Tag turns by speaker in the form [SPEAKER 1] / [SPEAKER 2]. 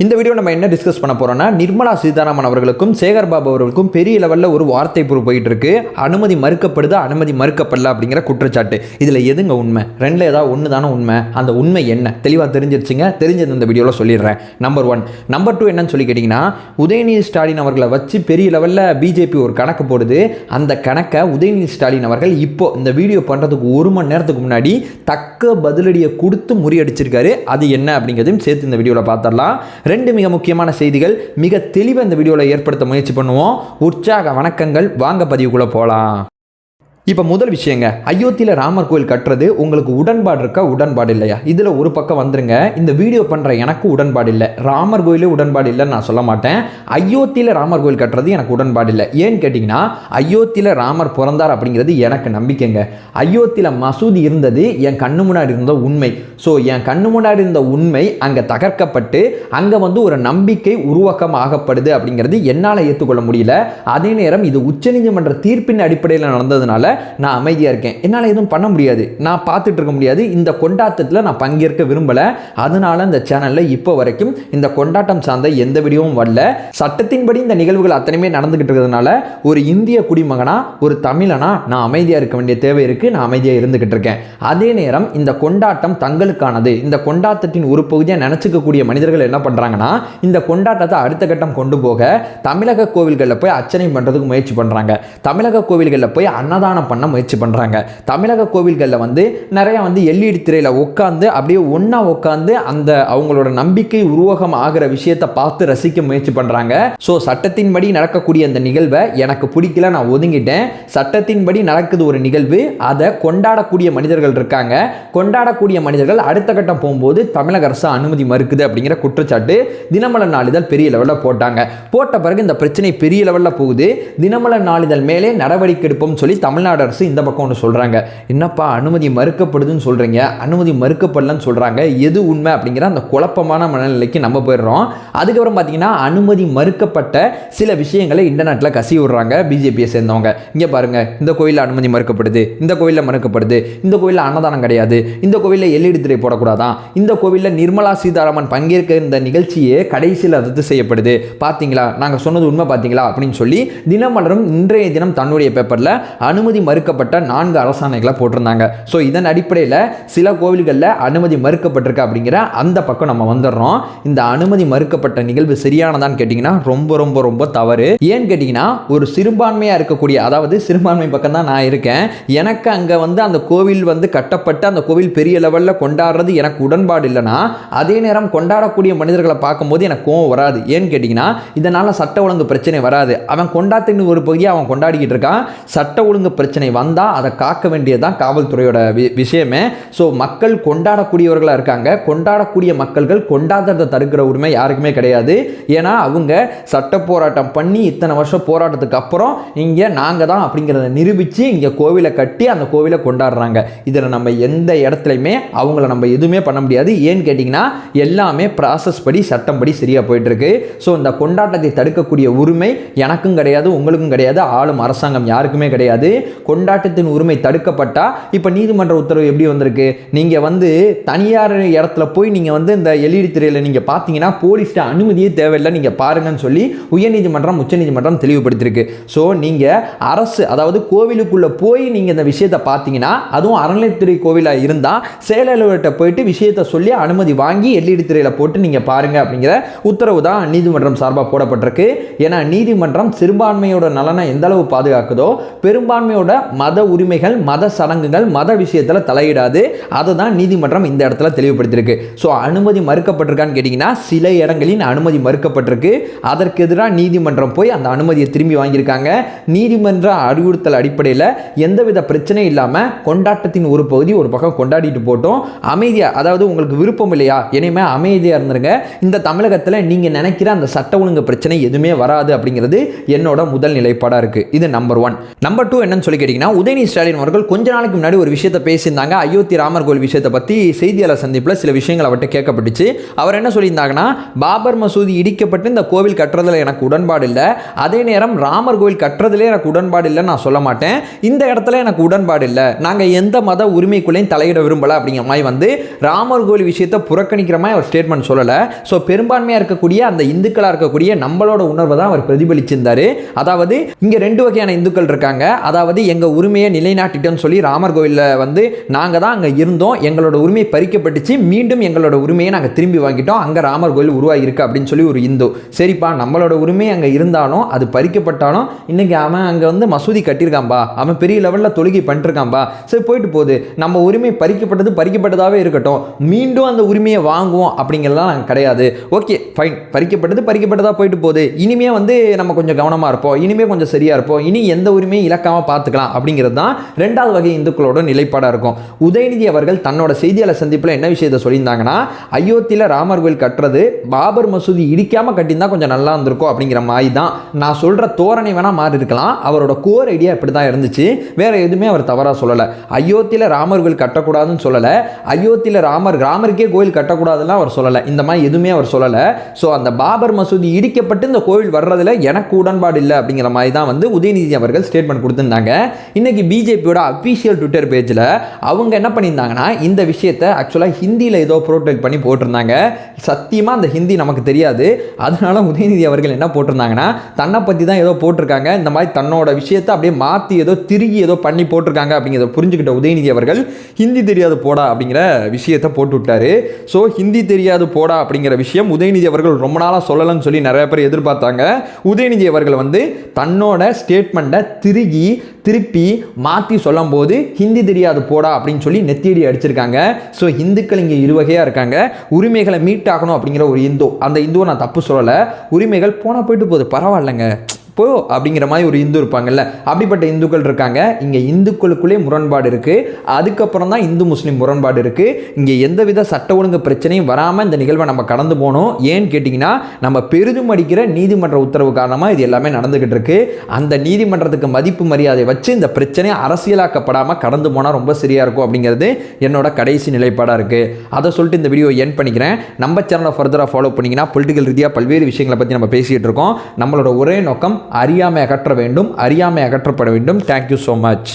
[SPEAKER 1] இந்த வீடியோ நம்ம என்ன டிஸ்கஸ் பண்ண போறோம்னா நிர்மலா சீதாராமன் அவர்களுக்கும் சேகர் பாபு அவர்களுக்கும் பெரிய லெவலில் ஒரு வார்த்தை போர் போயிட்டு இருக்கு. அனுமதி மறுக்கப்படுது, அனுமதி மறுக்கப்படல அப்படிங்கிற குற்றச்சாட்டு. இதில் எதுங்க உண்மை? ரெண்டில் ஏதாவது ஒன்று தானே உண்மை. அந்த உண்மை என்ன தெளிவாக தெரிஞ்சிருச்சுங்க. தெரிஞ்சது இந்த வீடியோவில் சொல்லிடுறேன். நம்பர் 1. நம்பர் 2 என்னன்னு சொல்லி கேட்டிங்கன்னா, உதயநிதி ஸ்டாலின் அவர்களை வச்சு பெரிய லெவலில் பிஜேபி ஒரு கணக்கு போடுது. அந்த கணக்கை உதயநிதி ஸ்டாலின் அவர்கள் இப்போ இந்த வீடியோ பண்ணுறதுக்கு 1 மணி நேரத்துக்கு முன்னாடி தக்க பதிலடியை கொடுத்து முறியடிச்சிருக்காரு. அது என்ன அப்படிங்கிறதையும் சேர்த்து இந்த வீடியோவில் பார்த்துடலாம். 2 மிக முக்கியமான செய்திகள் மிக தெளிவாக இந்த வீடியோவில் ஏற்படுத்த முயற்சி பண்ணுவோம். உற்சாக வணக்கங்கள். வாங்க பதிவுக்குள்ளே போகலாம். இப்போ முதல் விஷயங்க, அயோத்தியில் ராமர் கோயில் கட்டுறது உங்களுக்கு உடன்பாடு இருக்கா, உடன்பாடு இல்லையா? இதில் ஒரு பக்கம் வந்துருங்க. இந்த வீடியோ பண்ணுற எனக்கு உடன்பாடு இல்லை. ராமர் கோயிலே உடன்பாடு இல்லைன்னு நான் சொல்ல மாட்டேன். அயோத்தியில் ராமர் கோயில் கட்டுறது எனக்கு உடன்பாடு இல்லை. ஏன்னு கேட்டிங்கன்னா, அயோத்தியில் ராமர் பிறந்தார் அப்படிங்கிறது எனக்கு நம்பிக்கைங்க. அயோத்தியில் மசூதி இருந்தது என் கண்ணு முன்னாடி இருந்த உண்மை. ஸோ என் கண்ணு முன்னாடி இருந்த உண்மை அங்கே தகர்க்கப்பட்டு அங்கே ஒரு நம்பிக்கை உருவாக்கம் ஆகப்படுது அப்படிங்கிறது என்னால் ஏற்றுக்கொள்ள முடியல. அதே நேரம் இது உச்சநீதிமன்ற தீர்ப்பின் அடிப்படையில் நடந்ததுனால நான் அமைதியாக இருக்கேன். என்னால் எதுவும் பண்ண முடியாது, நான் பார்த்துட்டு இருக்க முடியாது. இந்த கொண்டாட்டத்தில் நான் பங்கேற்க விரும்பலை. அதனால இந்த சேனலில் இப்போ வரைக்கும் இந்த கொண்டாட்டம் சார்ந்த எந்த வீடியோவும் வரல. சட்டத்தின்படி இந்த நிகழ்வுகள் அத்தனையுமே நடந்துகிட்டு இருக்கிறதுனால ஒரு இந்திய குடிமகனா, ஒரு தமிழனா நான் அமைதியாக இருக்க வேண்டிய தேவை இருக்குது. நான் அமைதியாக இருந்துகிட்டு இருக்கேன். அதே நேரம் இந்த கொண்டாட்டம் தங்களுக்கானது. இந்த கொண்டாட்டத்தின் ஒரு பகுதியாக நினச்சிக்கக்கூடிய மனிதர்கள் என்ன பண்ணுறாங்கன்னா, இந்த கொண்டாட்டத்தை அடுத்த கட்டம் கொண்டு போக தமிழக கோவில்களில் போய் அர்ச்சனை பண்ணுறதுக்கு முயற்சி பண்ணுறாங்க. தமிழக கோவில்களில் போய் அன்னதானம் பண்ண முயற்சி பண்ணுறாங்க. தமிழக கோவில்களில் நிறைய எல்இடி திரையில் உட்காந்து அப்படியே ஒன்றா உட்காந்து அந்த அவங்களோட நம்பிக்கை உருவகம் ஆகிற விஷயத்தை பார்த்து ரசிக்க முயற்சி பண்ணுறாங்க. ஸோ சட்டத்தின்படி நடக்கக்கூடிய அந்த நிகழ்வை எனக்கு பிடிக்கல, நான் ஒதுங்கிட்டேன். சட்டத்தின்படி நடக்குது ஒரு நிகழ்வு, அதை கொண்டாடக்கூடிய மனிதர்கள் இருக்காங்க. கொண்டாடக்கூடிய மனிதர்கள் அடுத்த கட்டம் போகும்போது தமிழக அரசு அனுமதி மறுக்குது அப்படிங்கிற குற்றச்சாட்டு தினமலர் நாளிதழ் பெரிய லெவலில் போட்டாங்க. போட்ட பிறகு இந்த பிரச்சனை பெரிய லெவலில் போகுது. தினமலர் நாளிதழ் மேலே நடவடிக்கை எடுப்போம் சொல்லி தமிழ்நாடு அரசு இந்த பக்கம் ஒன்று சொல்றாங்க. என்னப்பா அனுமதி மறுக்கப்படுதுன்னு சொல்றீங்க, அனுமதி மறுக்கப்படலன்னு சொல்றாங்க, எது உண்மை அப்படிங்கிற அந்த குழப்பமான மனநிலைக்கு நம்ம போயிடுறோம். அதுக்கப்புறம் பார்த்தீங்கன்னா, அனுமதி மறுக்கப்பட்ட சில விஷயங்களை இன்டர்நெட்டில் கசி விடுறாங்க பிஜேபியை சேர்ந்தவங்க. இங்கே பாருங்க, இந்த கோயிலில் அனுமதி மறுக்கப்படுது, இந்த கோயிலில் மறுக்கப்படுது, இந்த கோயிலில் அன்னதானம் கிடையாது, இந்த கோயிலில் எல்இடி திரை போடக்கூடாதான், இந்த கோவிலில் நிர்மலா சீதாராமன் பங்கேற்க இந்த நிகழ்ச்சியே கடைசியில் ரத்து செய்யப்படுது, பார்த்தீங்களா நாங்கள் சொன்னது உண்மை பார்த்தீங்களா அப்படின்னு சொல்லி தினமலரும் இன்றைய தினம் தன்னுடைய பேப்பரில் அனுமதி மறுக்கப்பட்ட 4 அரசாணைகளை போட்டிருந்தாங்க. ஸோ இதன் அடிப்படையில் சில கோவில்களில் அனுமதி மறுக்கப்பட்டிருக்கு அப்படிங்கிற அந்த பக்கம் நம்ம வந்துடுறோம். இந்த அனுமதி மறுக்கப்பட்ட நிகழ்வு சரியானதான்னு கேட்டிங்கன்னா ரொம்ப ரொம்ப ரொம்ப தவறு. ஏன்னு கேட்டிங்கன்னா, ஒரு சிறுபான்மையாக இருக்கக்கூடிய, அதாவது சிறுபான்மை பக்கம் தான் நான் இருக்கேன். எனக்கு அங்கே அந்த கோவில் கட்டப்பட்டு அந்த கோவில் பெரிய லெவலில் கொண்டாடுறது எனக்கு உடன்பாடு இல்லைன்னா, அதே நேரம் கொண்டாடக்கூடிய மனிதர்களை பார்க்கும்போது எனக்கு கோவம் வராது. ஏன்னு கேட்டிங்கன்னா, இதனால் சட்ட ஒழுங்கு பிரச்சனை வராது. அவன் கொண்டாட்டத்தின் ஒரு பகுதியை அவன் கொண்டாடிக்கிட்டு இருக்கான். சட்ட ஒழுங்கு பிரச்சனை வந்தால் அதை காக்க வேண்டியதுதான் காவல்துறையோட விஷயமே. ஸோ மக்கள் கொண்டாடக்கூடியவர்களாக இருக்காங்க. கொண்டாடக்கூடிய மக்கள்கள் கொண்டாடுறதை தடுக்கிற உரிமை யாருக்குமே கிடையாது. ஏன்னா அவங்க சட்ட போராட்டம் பண்ணி இத்தனை வருஷம் போராட்டத்துக்கு அப்புறம் இங்கே நாங்கள் தான் அப்படிங்கிறத நிரூபித்து இங்கே கோவிலை கட்டி அந்த கோவிலை கொண்டாடுறாங்க. இதில் நம்ம எந்த இடத்துலையுமே அவங்கள நம்ம எதுவுமே பண்ண முடியாது. ஏன்னு கேட்டிங்கன்னா, எல்லாமே ப்ராசஸ் படி சட்டம் படி சரியாக போயிட்டுருக்கு. ஸோ இந்த கொண்டாட்டத்தை தடுக்கக்கூடிய உரிமை எனக்கும் கிடையாது, உங்களுக்கும் கிடையாது, ஆளும் அரசாங்கம் யாருக்குமே கிடையாது. கொண்டாட்டத்தின் உரிமை தடுக்கப்பட்டா இப்போ நீதிமன்ற உத்தரவு எப்படி வந்திருக்கு? நீங்கள் தனியார் இடத்துல போய் நீங்கள் இந்த எல்இடி திரையில் நீங்கள் பார்த்தீங்கன்னா போலீஸ்ட அனுமதியே தேவையில்லை, நீங்கள் பாருங்கன்னு சொல்லி உயர்நீதிமன்றம் உச்சநீதிமன்றம் தெளிவுபடுத்தியிருக்கு. ஸோ நீங்கள் அரசு, அதாவது கோவிலுக்குள்ளே போய் நீங்கள் இந்த விஷயத்தை பார்த்தீங்கன்னா, அதுவும் அறநிலையத்துறை கோவிலாக இருந்தால் செயல் அலுவலர்கிட்ட போயிட்டு விஷயத்தை சொல்லி அனுமதி வாங்கி எல்இடி திரையில் போட்டு நீங்கள் பாருங்க அப்படிங்கிற உத்தரவு தான் நீதிமன்றம் சார்பாக போடப்பட்டிருக்கு. ஏன்னா நீதிமன்றம் சிறுபான்மையோட நலனை எந்த அளவு பாதுகாக்குதோ பெரும்பான்மையோட மத உரிமைகள், மத சடங்குகள், மத விஷயத்தில் தலையிடாது. அதை தான் நீதிமன்றம் இந்த இடத்துல தெளிவுபடுத்தியிருக்கு. ஸோ அனுமதி மறுக்கப்பட்டிருக்கான்னு கேட்டிங்கன்னா, சில இடங்களில் அனுமதி மறுக்கப்பட்டிருக்கு. அதற்கு எதிராக நீதிமன்றம் போய் அந்த அனுமதியை திரும்பி வாங்கியிருக்காங்க. நீதிமன்ற அறிவுறுத்தல் அடிப்படையில் எந்தவித பிரச்சனையும் இல்லாமல் கொண்டாட்டத்தின் ஒரு பகுதி ஒரு பக்கம் கொண்டாடிட்டு போட்டோம் அமைதியாக. அதாவது உங்களுக்கு விருப்பம் இல்லையா, இனிமே அமைதியாக இருந்துருங்க. இந்த தமிழகத்தில் நீங்கள் நினைக்கிற அந்த சட்ட ஒழுங்கு பிரச்சனை எதுவுமே வராது அப்படிங்கிறது என்னோட முதல் நிலைப்பாடாக இருக்குது. இது நம்பர் 1. நம்பர் 2 என்னன்னு சொல்லி கேட்டிங்கன்னா உதயநிதி ஸ்டாலின் அவர்கள் கொஞ்ச நாளைக்கு முன்னாடி ஒரு விஷயத்தை பேசியிருந்தாங்க. அயோத்தி ராமர் கோவில் விஷயத்தை பற்றி செய்தியாளர் சந்திப்பில் சில விஷயங்கள் அவர்கிட்ட கேட்கப்பட்டுச்சு. அவர் என்ன சொல்லியிருந்தாங்கன்னா, பாபர் மசூதி இடிக்கப்பட்டு இந்த கோவில் கட்டுறதுல எனக்கு உடன்பாடு இல்லை, அதே நேரம் ராமர் கோவில் கட்டுறதுல எனக்கு உடன்பாடு இல்லைன்னு நான் சொல்ல மாட்டேன், இந்த இடத்துல எனக்கு உடன்பாடு இல்லை, நாங்கள் எந்த மத உரிமைக்குள்ளேயும் தலையிட விரும்பலை அப்படிங்கிற மாதிரி வந்து ராமர் கோவில் விஷயத்தை புறக்கணிக்கிற மாதிரி அவர் ஸ்டேட்மெண்ட் சொல்லலை. ஸோ பெரும்பான்மையாக இருக்கக்கூடிய அந்த இந்துக்களாக இருக்கக்கூடிய நம்மளோட உணர்வை தான் அவர் பிரதிபலிச்சிருந்தார். அதாவது இங்கே ரெண்டு வகையான இந்துக்கள் இருக்காங்க. அதாவது எங்கள் உரிமையை நிலைநாட்டிட்டோன்னு சொல்லி ராமர் கோவிலில் வந்து நாங்கள் தான் அங்கே இருந்தோம், எங்களோட உரிமை பறிக்கப்பட்டுச்சு, மீண்டும் எங்களோட உரிமையை நாங்கள் திரும்பி வாங்கிட்டோம், அங்கே ராமர் கோவில் உருவாகிருக்கு அப்படின்னு சொல்லி ஒரு இந்து. சரிப்பா, நம்மளோட உரிமை அங்கே இருந்தாலும் அது பறிக்கப்பட்டாலும் இன்னைக்கு அவன் அங்கே வந்து மசூதி கட்டியிருக்கான்பா, அவன் பெரிய லெவலில் தொழுகை பண்ணிருக்கான்பா, சரி போயிட்டு போகுது, நம்ம உரிமை பறிக்கப்பட்டதாகவே இருக்கட்டும், மீண்டும் அந்த உரிமையை வாங்குவோம் அப்படிங்கிறதுலாம் நாங்கள் கிடையாது. ஓகே ஃபைன், பறிக்கப்பட்டதாக போயிட்டு போகுது, இனிமே வந்து நம்ம கொஞ்சம் கவனமாக இருப்போம், இனிமே கொஞ்சம் சரியாக இருப்போம், இனி எந்த உரிமையும் இலக்காமல் பார்த்துக்கலாம் அப்படிங்கிறது தான் ரெண்டாவது வகை இந்துக்களோட நிலைப்பாடாக இருக்கும். உதயநிதி அவர்கள் தன்னோட செய்தியாளர் சந்திப்பில் என்ன விஷயத்தை சொல்லியிருந்தாங்கன்னா, அயோத்தியில் ராமர் கோவில் கட்டுறது பாபர் மசூதி இடிக்காமல் கட்டியிருந்தா கொஞ்சம் நல்லா இருந்திருக்கும் அப்படிங்கிற மாதிரி தான். நான் சொல்கிற தோரணை வேணால் மாறி இருக்கலாம், அவரோட கோர் ஐடியா இப்படி தான் இருந்துச்சு, வேற எதுவுமே அவர் தவறாக சொல்லலை. அயோத்தியில் ராமர் கோவில் கட்டக்கூடாதுன்னு சொல்லலை, அயோத்தியில் ராமருக்கே கோவில் கட்டக்கூடாதுன்னு அவர் சொல்லலை, இந்த மாதிரி எதுவுமே அவர் சொல்லலை. ஸோ அந்த பாபர் மசூதி இடிக்கப்பட்டு இந்த கோவில் வர்றதுல எனக்கு உடன்பாடு இல்லை அப்படிங்கிற மாதிரி தான் வந்து உதயநிதி அவர்கள் ஸ்டேட்மெண்ட் கொடுத்திருந்தாங்க. இன்னைக்கு பிஜேபியோட அஃபீஷியல் ட்விட்டர் பேஜில் அவங்க என்ன பண்ணியிருந்தாங்கன்னா, இந்த விஷயத்தை ஆக்சுவலாக ஹிந்தியில் ஏதோ ப்ரோட்டோல் பண்ணி போட்டிருந்தாங்க. சத்தியமாக அந்த ஹிந்தி நமக்கு தெரியாது, அதனால உதயநிதி அவர்கள் என்ன போட்டிருந்தாங்கன்னா, தன்னை பற்றி தான் ஏதோ போட்டிருக்காங்க, இந்த மாதிரி தன்னோட விஷயத்தை அப்படியே மாற்றி ஏதோ திருகி ஏதோ பண்ணி போட்டிருக்காங்க அப்படிங்கிறத புரிஞ்சுக்கிட்ட உதயநிதி அவர்கள் ஹிந்தி தெரியாது போடா அப்படிங்கிற விஷயத்தை போட்டு விட்டாரு. ஸோ ஹிந்தி தெரியாது போடா அப்படிங்கிற விஷயம் உதயநிதி அவர்கள் ரொம்ப நாளாக சொல்லலன்னு சொல்லி நிறைய பேர் எதிர்பார்த்தாங்க. உதயநிதி அவர்கள் வந்து தன்னோட ஸ்டேட்மெண்ட்டை திருப்பி மாற்றி சொல்லும் போது ஹிந்தி தெரியாது போடா அப்படின்னு சொல்லி நெத்தியடி அடிச்சிருக்காங்க. ஸோ இந்துக்கள் இங்கே இருவகையாக இருக்காங்க. உரிமைகளை மீட் ஆகணும் அப்படிங்கிற ஒரு இந்து, அந்த இந்துவை நான் தப்பு சொல்லலை, உரிமைகள் போனால் போயிட்டு போகுது பரவாயில்லைங்க போ அப்படிங்கிற மாதிரி ஒரு இந்து இருப்பாங்கல்ல, அப்படிப்பட்ட இந்துக்கள் இருக்காங்க. இங்கே இந்துக்களுக்குள்ளே முரண்பாடு இருக்குது, அதுக்கப்புறம் தான் இந்து முஸ்லீம் முரண்பாடு இருக்குது. இங்கே எந்தவித சட்ட ஒழுங்கு பிரச்சனையும் வராமல் இந்த நிகழ்வை நம்ம கடந்து போனோம். ஏன்னு கேட்டிங்கன்னா, நம்ம பெரிதும் அடிக்கிற நீதிமன்ற உத்தரவு காரணமாக இது எல்லாமே நடந்துக்கிட்டு இருக்கு. அந்த நீதிமன்றத்துக்கு மதிப்பு மரியாதை வச்சு இந்த பிரச்சனை அரசியலாக்கப்படாமல் கடந்து போனால் ரொம்ப சரியாக இருக்கும் அப்படிங்கிறது என்னோட கடைசி நிலைப்பாடாக இருக்குது. அதை சொல்லிட்டு இந்த வீடியோ என் பண்ணிக்கிறேன். நம்ம சேனலை ஃபர்தராக ஃபாலோ பண்ணிங்கன்னா பொலிட்டிக்கல் ரீதியாக பல்வேறு விஷயங்களை பற்றி நம்ம பேசிகிட்டு இருக்கோம். நம்மளோட ஒரே நோக்கம் அறியாமை அகற்ற வேண்டும், அறியாமை அகற்றப்பட வேண்டும். Thank you so much.